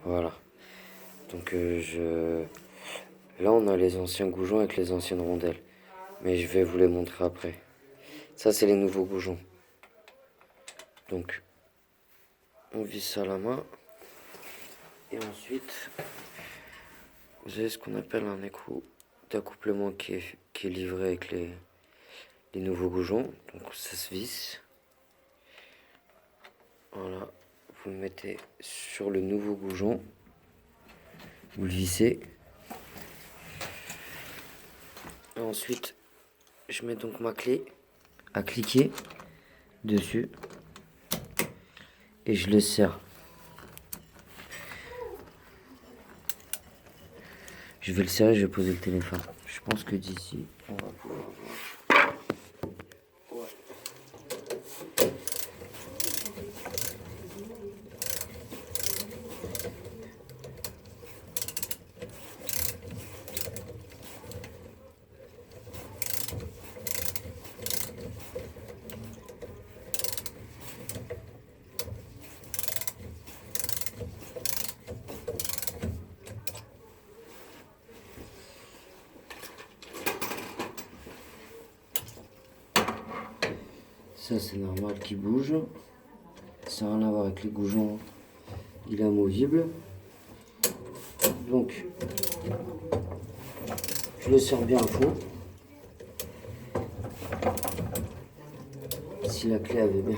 Voilà. Donc là on a les anciens goujons avec les anciennes rondelles. Mais je vais vous les montrer après. Ça c'est les nouveaux goujons. Donc on visse ça à la main. Et ensuite, vous avez ce qu'on appelle un écrou d'accouplement qui est livré avec les nouveaux goujons. Donc ça se visse. Voilà. Vous le mettez sur le nouveau goujon. Vous le vissez. Et ensuite, je mets donc ma clé à cliquer dessus. Et je le serre. Je vais le serrer, je vais poser le téléphone. Je pense que d'ici, on va pouvoir voir. Ouais. Ça c'est normal qu'il bouge. Ça n'a rien à voir avec les goujons. Il est amovible. Donc, je le serre bien à fond. Si la clé avait bien.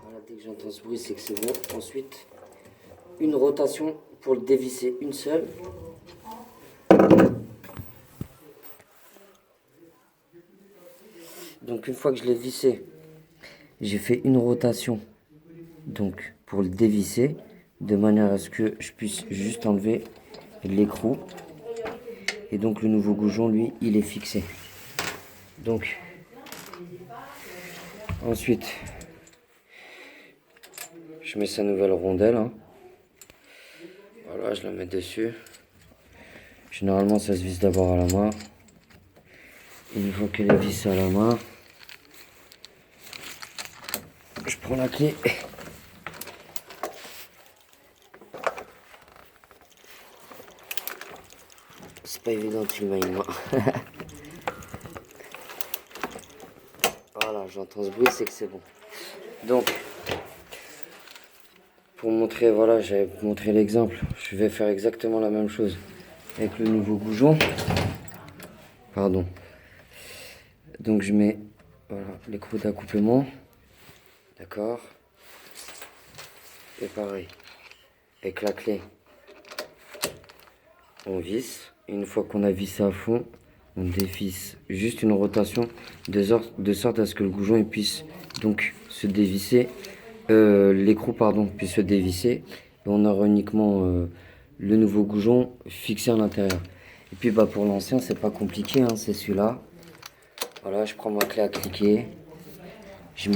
Voilà, dès que j'entends ce bruit, c'est que c'est bon. Ensuite, une rotation pour le dévisser, une seule. Donc une fois que je l'ai vissé, j'ai fait une rotation donc pour le dévisser de manière à ce que je puisse juste enlever l'écrou. Et donc le nouveau goujon, lui, il est fixé. Donc ensuite, je mets sa nouvelle rondelle. Hein. Voilà, je la mets dessus. Généralement, ça se visse d'abord à la main. Et une fois qu'elle est vissée à la main, je prends la clé. C'est pas évident de filmer avec moi. Voilà, j'entends ce bruit, c'est que c'est bon. Donc, pour montrer, voilà, j'avais montré l'exemple. Je vais faire exactement la même chose avec le nouveau goujon. Pardon. Donc je mets voilà, l'écrou d'accouplement. D'accord. Et pareil. Avec la clé, on visse. Et une fois qu'on a vissé à fond, on dévisse juste une rotation de sorte à ce que le goujon il puisse donc se dévisser. L'écrou pardon puisse se dévisser. Et on aura uniquement le nouveau goujon fixé à l'intérieur. Et puis bah, pour l'ancien, c'est pas compliqué, hein, c'est celui-là. Voilà, je prends ma clé à cliquer. Je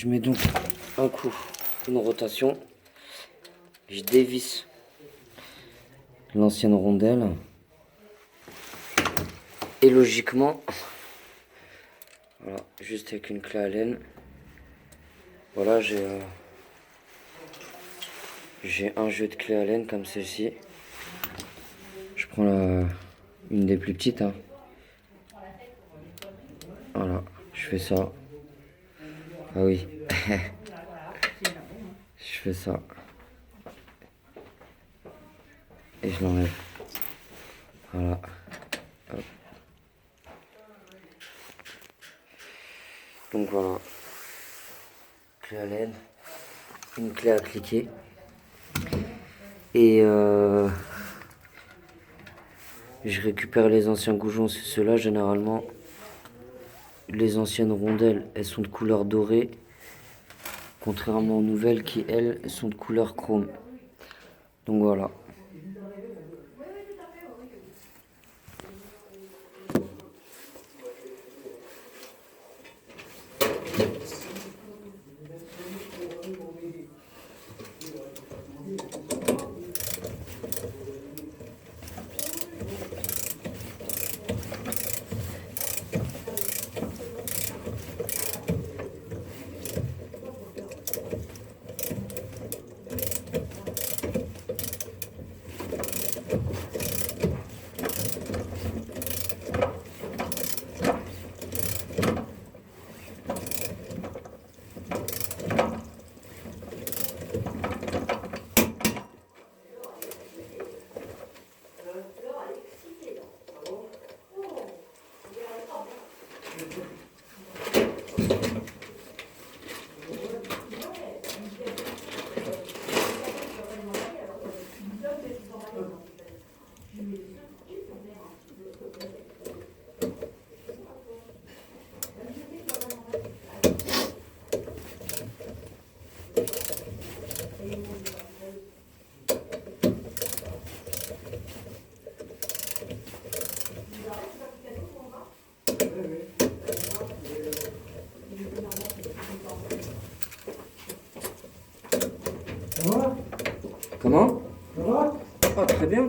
mets donc un coup, une rotation. Je dévisse l'ancienne rondelle. Et logiquement, voilà, juste avec une clé Allen, voilà, j'ai un jeu de clés Allen comme celle-ci. Je prends une des plus petites. Hein. Voilà, je fais ça. Ah oui. Je fais ça. Et je l'enlève. Voilà. Hop. Donc voilà. Clé Allen. Une clé à cliquer. Et je récupère les anciens goujons. C'est ceux-là, généralement. Les anciennes rondelles, elles sont de couleur dorée. Contrairement aux nouvelles qui, elles, sont de couleur chrome. Donc voilà. Ah, très bien.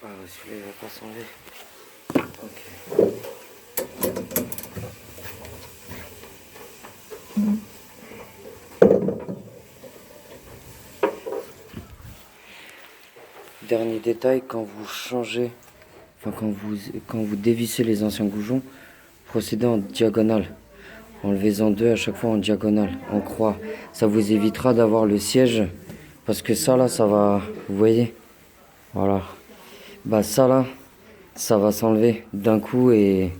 Ah, celui-là, il va pas s'enlever. Ok. Dernier détail, quand vous changez, enfin quand vous dévissez les anciens goujons, procédez en diagonale. Enlevez-en deux à chaque fois en diagonale, en croix. Ça vous évitera d'avoir le siège, parce que ça là, ça va, vous voyez, voilà. Bah ça là, ça va s'enlever d'un coup et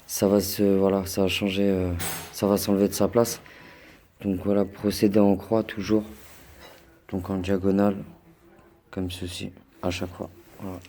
ça va voilà, ça va changer, ça va s'enlever de sa place. Donc voilà, procédez en croix toujours, donc en diagonale, comme ceci, à chaque fois. Voilà.